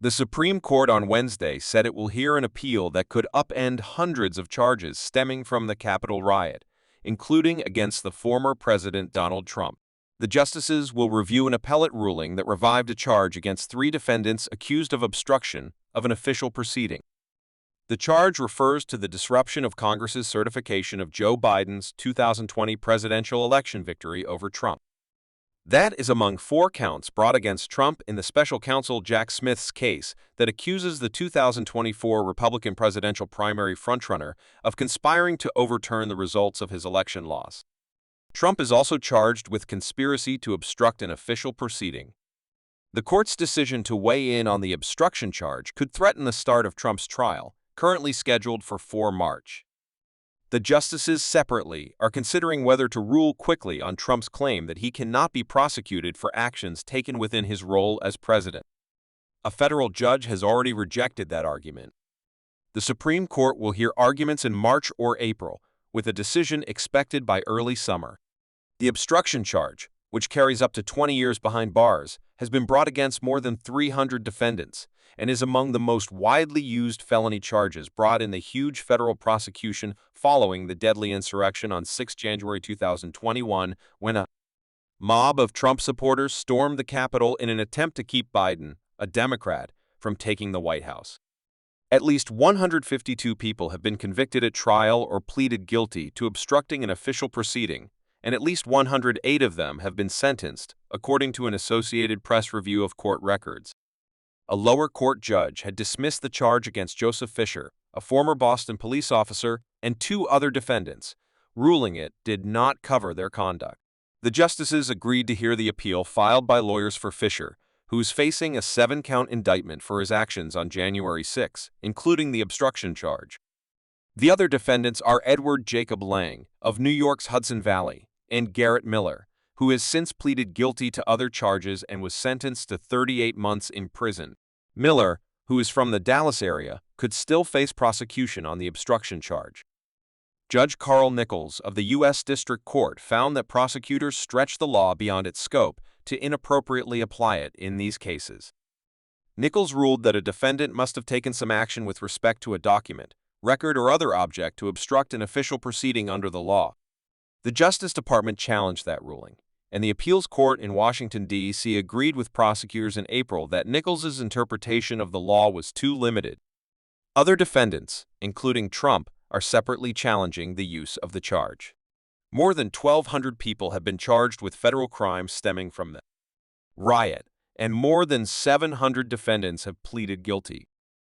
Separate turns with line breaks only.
The Supreme Court on Wednesday said it will hear an appeal that could upend hundreds of charges stemming from the Capitol riot, including against the former President Donald Trump. The justices will review an appellate ruling that revived a charge against 3 defendants accused of obstruction of an official proceeding. The charge refers to the disruption of Congress's certification of Joe Biden's 2020 presidential election victory over Trump. That is among 4 counts brought against Trump in the special counsel Jack Smith's case that accuses the 2024 Republican presidential primary frontrunner of conspiring to overturn the results of his election loss. Trump is also charged with conspiracy to obstruct an official proceeding. The court's decision to weigh in on the obstruction charge could threaten the start of Trump's trial, currently scheduled for 4 March. The justices separately are considering whether to rule quickly on Trump's claim that he cannot be prosecuted for actions taken within his role as president. A federal judge has already rejected that argument. The Supreme Court will hear arguments in March or April, with a decision expected by early summer. The obstruction charge, which carries up to 20 years behind bars, has been brought against more than 300 defendants and is among the most widely used felony charges brought in the huge federal prosecution following the deadly insurrection on 6 January 2021 when a mob of Trump supporters stormed the Capitol in an attempt to keep Biden, a Democrat, from taking the White House. At least 152 people have been convicted at trial or pleaded guilty to obstructing an official proceeding, and at least 108 of them have been sentenced, according to an Associated Press review of court records. A lower court judge had dismissed the charge against Joseph Fisher, a former Boston police officer, and 2 other defendants, ruling it did not cover their conduct. The justices agreed to hear the appeal filed by lawyers for Fisher, who is facing a 7-count indictment for his actions on January 6, including the obstruction charge. The other defendants are Edward Jacob Lang, of New York's Hudson Valley, and Garrett Miller, who has since pleaded guilty to other charges and was sentenced to 38 months in prison. Miller, who is from the Dallas area, could still face prosecution on the obstruction charge. Judge Carl Nichols of the U.S. District Court found that prosecutors stretched the law beyond its scope to inappropriately apply it in these cases. Nichols ruled that a defendant must have taken some action with respect to a document, record, or other object to obstruct an official proceeding under the law. The Justice Department challenged that ruling, and the appeals court in Washington, D.C. agreed with prosecutors in April that Nichols' interpretation of the law was too limited. Other defendants, including Trump, are separately challenging the use of the charge. More than 1,200 people have been charged with federal crimes stemming from the riot, and more than 700 defendants have pleaded guilty.